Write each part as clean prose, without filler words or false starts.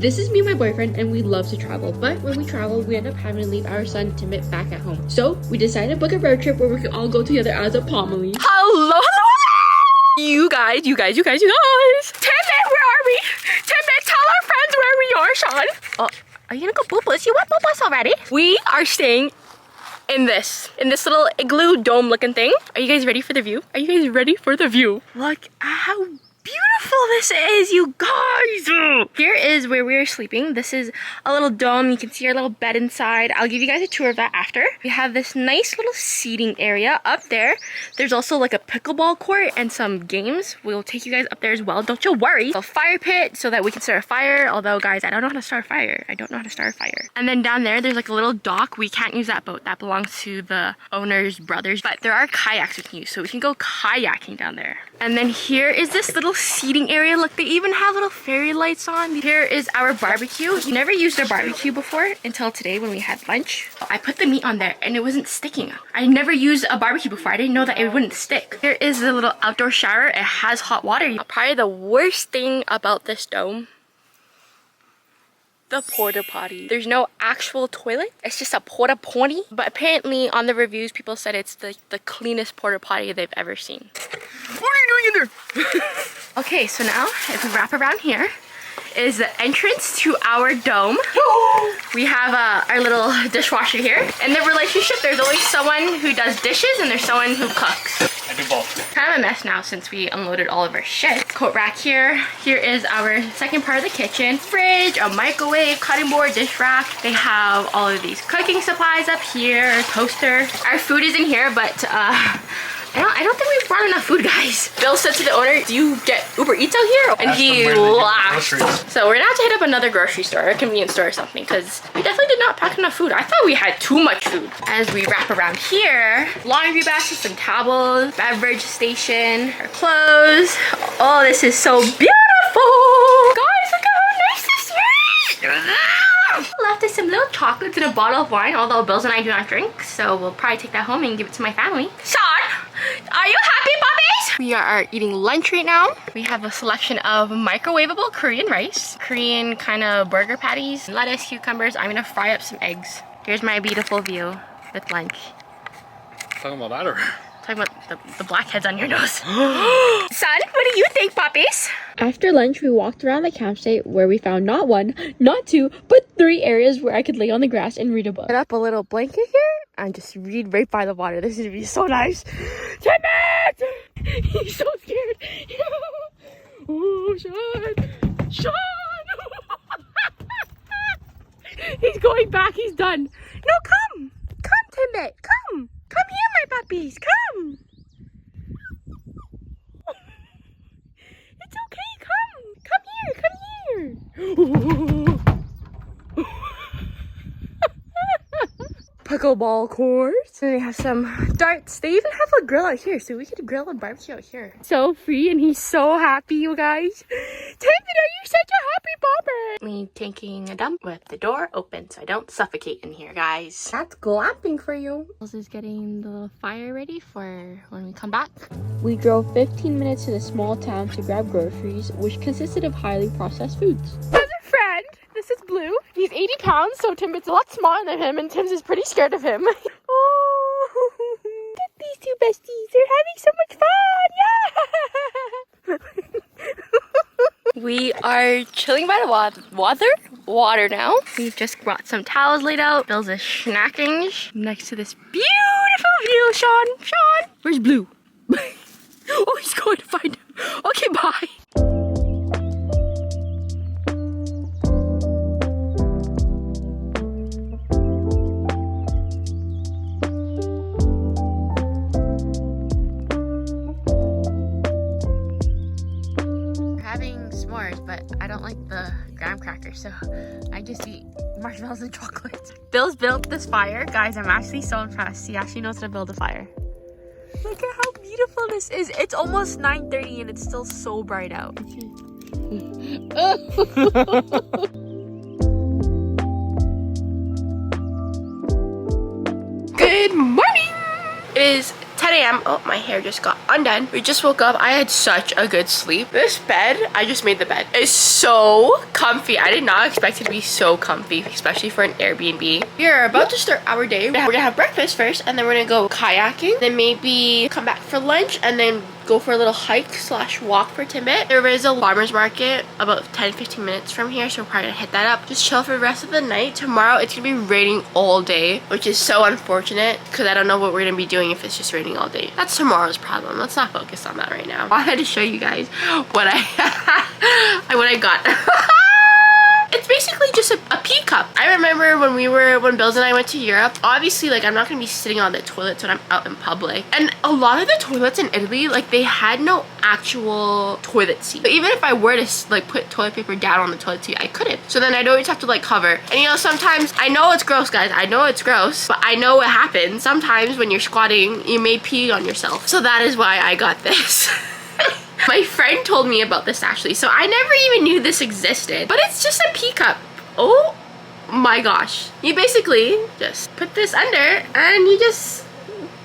This is me and my boyfriend, and we love to travel, but when we travel, we end up having to leave our son Timbit back at home. So we decided to book a road trip where we can all go together as a family. Hello. You guys. Timbit, where are we? Timbit, tell our friends where we are, Sean. Oh, are you gonna go boop-us? You went boop-us already? We are staying in this little igloo dome looking thing. Are you guys ready for the view? Look how beautiful this is, you guys. Here is where we're sleeping. This is a little dome. You can see our little bed inside. I'll give you guys a tour of that after. We have this nice little seating area up there. There's also like a pickleball court and some games. We'll take you guys up there as well. Don't you worry. A fire pit so that we can start a fire. Although, guys, I don't know how to start a fire. And then down there, there's like a little dock. We can't use that boat. That belongs to the owner's brothers. But there are kayaks we can use. So we can go kayaking down there. And then here is this little seating area. Look, they even have little fairy lights on. Here is our barbecue. We never used our barbecue before until today when we had lunch. I put the meat on there and it wasn't sticking. I never used a barbecue before. I didn't know that it wouldn't stick. Here is the little outdoor shower. It has hot water. Probably the worst thing about this dome, the porta potty. There's no actual toilet. It's just a porta potty. But apparently on the reviews, people said it's the cleanest porta potty they've ever seen. What are you doing in there? Okay, so now if we wrap around here is the entrance to our dome. We have our little dishwasher here. In the relationship, there's always someone who does dishes and there's someone who cooks. I do both. Kind of a mess now since we unloaded all of our shit. Coat rack here. Here is our second part of the kitchen. Fridge, a microwave, cutting board, dish rack. They have all of these cooking supplies up here, toaster. Our food is in here, but I don't think we've brought enough food, guys. Bill said to the owner, do you get Uber Eats out here? And he laughed. So we're gonna have to hit up another grocery store, a convenience store or something, because we definitely did not pack enough food. I thought we had too much food. As we wrap around here, laundry baskets and towels, beverage station, our clothes. Oh, this is so beautiful. Guys, look at how nice this is. Left us some little chocolates and a bottle of wine, although Bills and I do not drink, so we'll probably take that home and give it to my family. Sean, are you happy, puppies? We are eating lunch right now. We have a selection of microwavable Korean rice, Korean kind of burger patties, lettuce, cucumbers. I'm gonna fry up some eggs. Here's my beautiful view with lunch. Talking about that or? Talking about the blackheads on your nose. Son, what do you think, puppies? After lunch, we walked around the campsite where we found not one, not two, but 3 areas where I could lay on the grass and read a book. Put up a little blanket here and just read right by the water. This is gonna be so nice. Timbit! He's so scared. Oh, Sean! He's going back. He's done. No, come, Timbit, come. Come here, my puppies, come! It's okay, come here! Pickleball courts. And they have some darts. They even have a grill out here, so we could grill and barbecue out here. So free, and he's so happy, you guys. Timbit, are you such a happy bobber? Me taking a dump with the door open so I don't suffocate in here, guys. That's glamping for you. This is getting the little fire ready for when we come back. We drove 15 minutes to the small town to grab groceries, which consisted of highly processed foods. There's a friend. This is Blue. He's 80 pounds, so Timbit's a lot smaller than him, and Tim's is pretty scared of him. Oh, look at these two besties. They're having so much fun. Yeah. We are chilling by the water now. We've just brought some towels laid out. Bill's is snacking next to this beautiful view. Sean, where's Blue? Oh, he's going to find him. Okay, bye. But I don't like the graham crackers, so I just eat marshmallows and chocolate. Bill's built this fire. Guys, I'm actually so impressed. He actually knows how to build a fire. Look at how beautiful this is. It's almost 9:30 and it's still so bright out. Good morning! It is 10 a.m. Oh, my hair just got undone. We just woke up. I had such a good sleep. This bed, I just made the bed, is so comfy. I did not expect it to be so comfy, especially for an Airbnb. We are about to start our day. We're gonna have breakfast first, and then we're gonna go kayaking, then maybe come back for lunch, and then go for a little hike slash walk for Timbit. There is a farmer's market about 10-15 minutes from here, so we're probably gonna hit that up. Just chill for the rest of the night. Tomorrow it's gonna be raining all day, which is so unfortunate because I don't know what we're gonna be doing if it's just raining all day. That's tomorrow's problem. Let's not focus on that right now. I wanted to show you guys what I got. It's basically just a pee cup. I remember when Bills and I went to Europe, obviously like I'm not gonna be sitting on the toilets when I'm out in public. And a lot of the toilets in Italy, like they had no actual toilet seat. But even if I were to like put toilet paper down on the toilet seat, I couldn't. So then I'd always have to like cover. And you know, sometimes, I know it's gross guys, I know it's gross, but I know what happens. Sometimes when you're squatting, you may pee on yourself. So that is why I got this. My friend told me about this actually, so I never even knew this existed. But it's just a pee cup. Oh my gosh. You basically just put this under and you just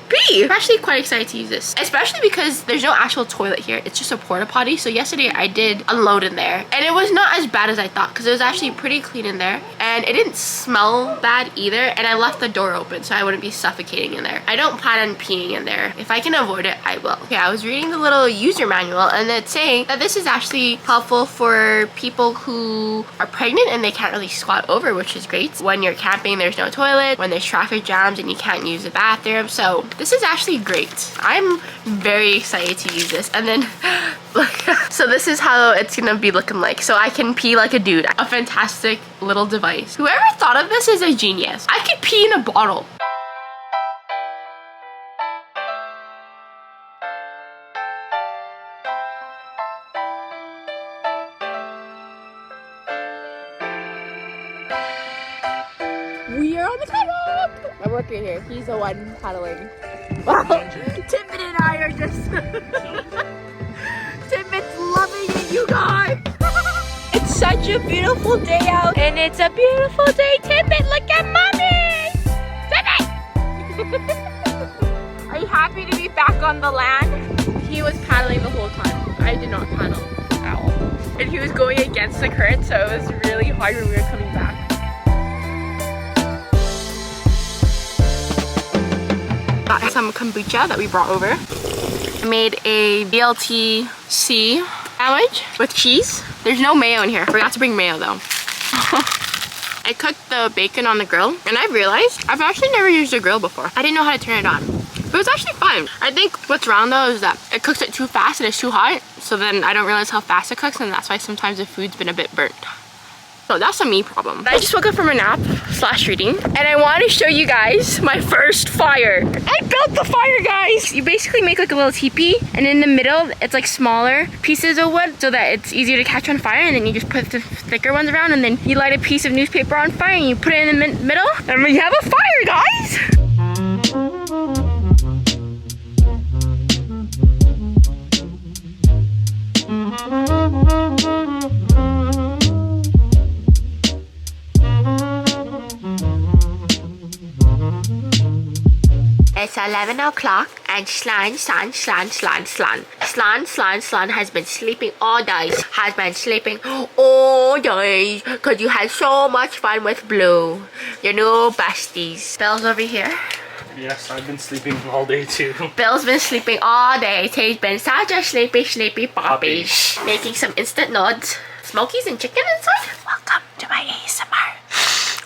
pee. I'm actually quite excited to use this, especially because there's no actual toilet here. It's just a porta potty. So yesterday I did unload in there and it was not as bad as I thought because it was actually pretty clean in there and it didn't smell bad either, and I left the door open so I wouldn't be suffocating in there. I don't plan on peeing in there. If I can avoid it, I will. Okay, I was reading the little user manual and it's saying that this is actually helpful for people who are pregnant and they can't really squat over, which is great. When you're camping, there's no toilet, when there's traffic jams and you can't use the bathroom. So this is actually great. I'm very excited to use this. And then look, so this is how it's gonna be looking like. So I can pee like a dude. A fantastic little device. Whoever thought of this is a genius. I could pee in a bottle. We are on the kayak. I'm working here. He's the one paddling. Wow. Timbit and I are just Timbit's loving it, you guys. It's such a beautiful day out, and it's a beautiful day. Timbit, look at mommy. Timbit. Are you happy to be back on the land? He was paddling the whole time. I did not paddle at all, and he was going against the current, so it was really hard when we were coming back. Got some kombucha that we brought over. I made a BLT-C sandwich with cheese. There's no mayo in here. Forgot to bring mayo though. I cooked the bacon on the grill and I realized I've actually never used a grill before. I didn't know how to turn it on. But it was actually fine. I think what's wrong though is that it cooks it too fast and it's too hot. So then I don't realize how fast it cooks, and that's why sometimes the food's been a bit burnt. So that's a me problem. I just woke up from a nap slash reading and I want to show you guys my first fire. I built the fire, guys. You basically make like a little teepee and in the middle it's like smaller pieces of wood so that it's easier to catch on fire, and then you just put the thicker ones around and then you light a piece of newspaper on fire and you put it in the middle and we have a fire, guys. It's 11 o'clock and Slan has been sleeping all day. Because you had so much fun with Blue, your new besties. Bill's over here. Yes, I've been sleeping all day too. Bill's been sleeping all day. He's been such a sleepy puppy. Making some instant noodles. Smokies and chicken inside. Welcome to my ASMR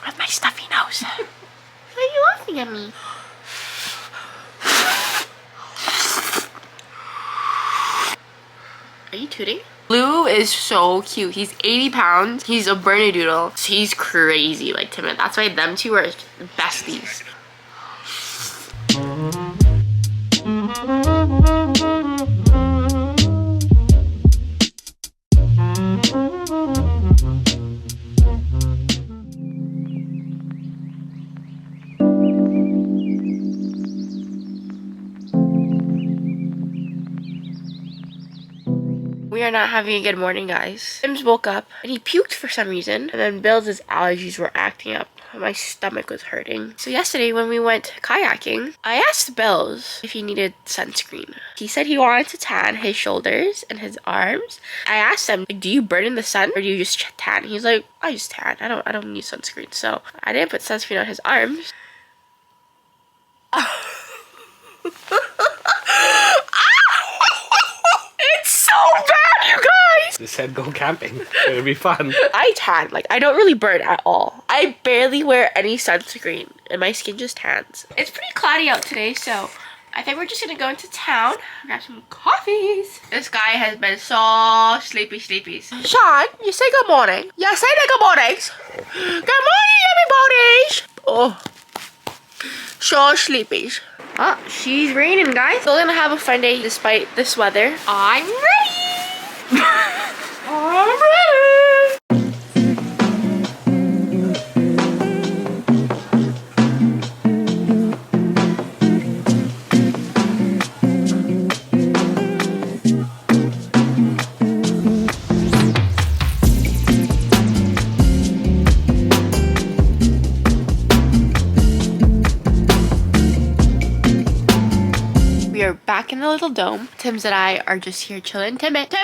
with my stuffy nose. Why are you laughing at me? Are you tooting? Blue is so cute. He's 80 pounds. He's a Bernedoodle. He's crazy like Timid. That's why them two are besties. We We are not having a good morning, guys. Tim's woke up and he puked for some reason. And then Bill's allergies were acting up. My stomach was hurting. So yesterday when we went kayaking, I asked Bills if he needed sunscreen. He said he wanted to tan his shoulders and his arms. I asked him, do you burn in the sun or do you just tan? He's like, I just tan. I don't need sunscreen. So I didn't put sunscreen on his arms. It's so bad, you guys! They said go camping. It'll be fun. I tan. Like, I don't really burn at all. I barely wear any sunscreen and my skin just tans. It's pretty cloudy out today, so I think we're just gonna go into town, grab some coffees. This guy has been so sleepy. Sean, you say good morning. Yeah, say the good mornings. Good morning, everybody. Oh, so sleepy. Oh, she's raining, guys. Still gonna have a fun day despite this weather. I'm ready. I'm ready. We are back in the little dome. Tim's and I are just here chilling. Timbit!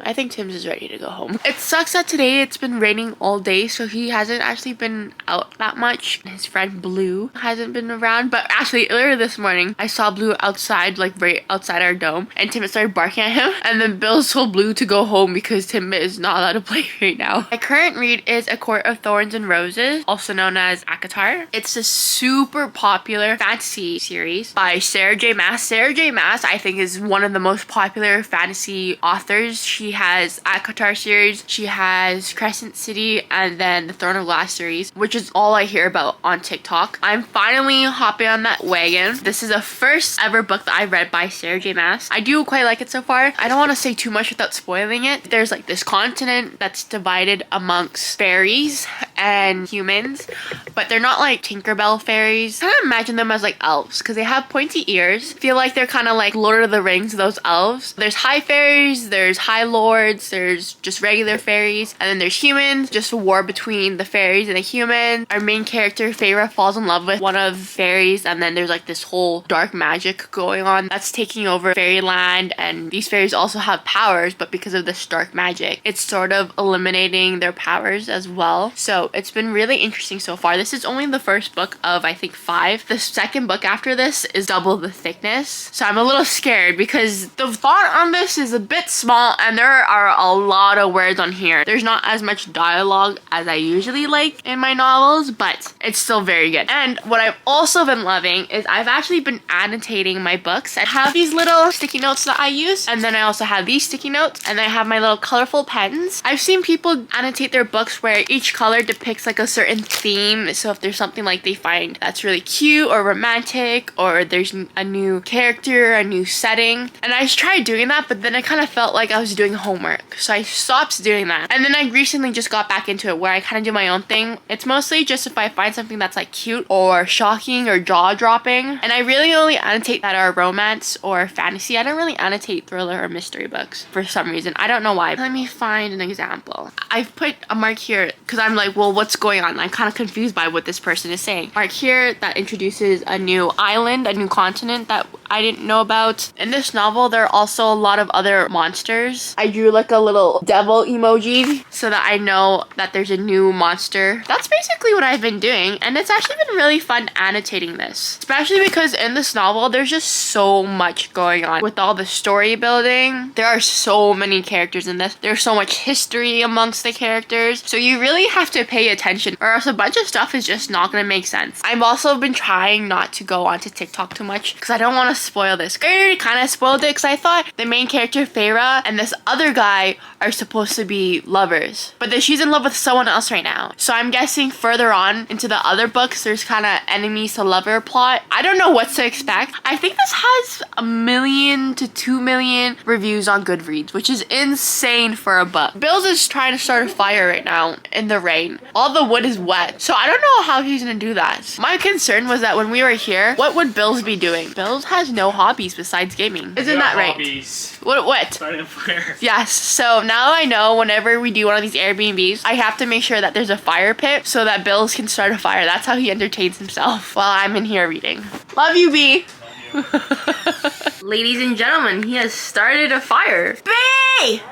I think Tim's is ready to go home. It sucks that today it's been raining all day, so he hasn't actually been out that much. His friend Blue hasn't been around, but actually earlier this morning, I saw Blue outside, like right outside our dome, and Timbit started barking at him, and then Bill told Blue to go home because Timbit is not allowed to play right now. My current read is A Court of Thorns and Roses, also known as ACOTAR. It's a super popular fantasy series by Sarah J. Maas. Sarah J. Maas, I think, is one of the most popular fantasy authors. She has ACOTAR series, she has Crescent City, and then the Throne of Glass series, which is all I hear about on TikTok. I'm finally hopping on that wagon. This is the first ever book that I read by Sarah J. Maas. I do quite like it so far. I don't want to say too much without spoiling it. There's like this continent that's divided amongst fairies and humans, but they're not like Tinkerbell fairies. I kind of imagine them as like elves because they have pointy ears. Feel like they're kind of like Lord of the Rings, those elves. There's high fairies, there's high lords, there's just regular fairies, and then there's humans, just a war between the fairies and the humans. Our main character, Feyre, falls in love with one of the fairies, and then there's like this whole dark magic going on that's taking over fairyland, and these fairies also have powers, but because of this dark magic, it's sort of eliminating their powers as well. So it's been really interesting so far. This is only the first book of, I think, 5. The second book after this is double the thickness, so I'm a little scared because the font on this is a bit small and there are a lot of words on here. There's not as much dialogue as I usually like in my novels, but it's still very good. And what I've also been loving is I've actually been annotating my books. I have these little sticky notes that I use, and then I also have these sticky notes, and I have my little colorful pens. I've seen people annotate their books where each color depicts like a certain theme. So if there's something like they find that's really cute or romantic, or there's a new character, a new setting. And I tried doing that, but then I kind of felt like I was doing homework. So I stopped doing that. And then I recently just got back into it where I kind of do my own thing. It's mostly just if I find something that's like cute or shocking or jaw-dropping. And I really only annotate that are romance or fantasy. I don't really annotate thriller or mystery books for some reason. I don't know why. Let me find an example. I've put a mark here because I'm like, well, what's going on? I'm kind of confused by what this person is saying. Mark here that introduces a new island, a new continent that I didn't know about. In this novel, there are also a lot of other monsters. I drew like a little devil emoji so that I know that there's a new monster. That's basically what I've been doing, and it's actually been really fun annotating this, especially because in this novel there's just so much going on with all the story building. There are so many characters in this. There's so much history amongst the characters, so you really have to pay attention or else a bunch of stuff is just not gonna make sense. I've also been trying not to go onto TikTok too much because I don't want to spoil this. I already kind of spoiled it because I thought the main character Feyre and this other guy are supposed to be lovers, but then she's in love with someone else right now. So I'm guessing further on into the other books there's kind of enemies to lover plot. I don't know what to expect. I think this has 1 million to 2 million reviews on Goodreads, which is insane for a book. Bill's is trying to start a fire right now in the rain. All the wood is wet, so I don't know how he's gonna do that. My concern was that when we were here, what would Bill's be doing? Bill's has has no hobbies besides gaming. Isn't that right? Hobbies. What? Starting a fire. Yes, so now I know whenever we do one of these Airbnbs, I have to make sure that there's a fire pit so that Bills can start a fire. That's how he entertains himself while I'm in here reading. Love you, B. Ladies and gentlemen, he has started a fire. B!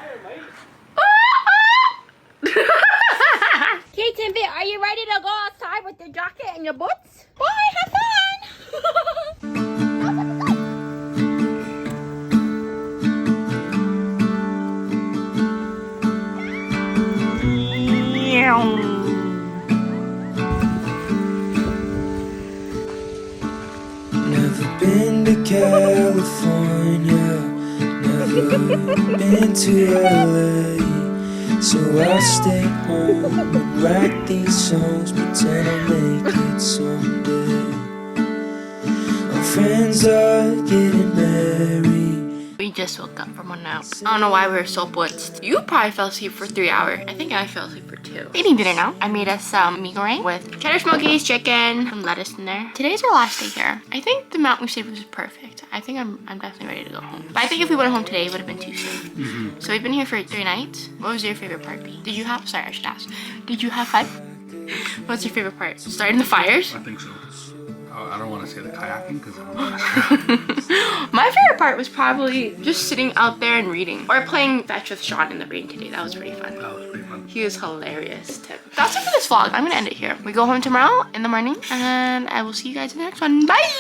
Okay, Timbit, are you ready to go outside with your jacket and your boots? Bye, have fun! Never been to California, never been to LA. So I'll stay home and write these songs, pretend I'll make it someday. Our friends are getting married. We just woke up from a nap. I don't know why we were so blitzed. You probably fell asleep for 3 hours. I think I fell asleep for 2. Eating dinner now. I made us some mee goreng with cheddar smokies, chicken, some lettuce in there. Today's our last day here. I think the amount we saved was perfect. I think I'm definitely ready to go home. But I think if we went home today, it would have been too soon. So we've been here for 3 nights. What was your favorite part, B? Did you have, sorry, I should ask. Did you have fun? What's your favorite part? Starting the fires? I think so. I don't want to say the kayaking because I'm not My favorite part was probably just sitting out there and reading. Or playing fetch with Sean in the rain today. That was pretty fun. That was pretty fun. He was hilarious, Tim. That's it for this vlog. I'm gonna end it here. We go home tomorrow in the morning, and I will see you guys in the next one. Bye!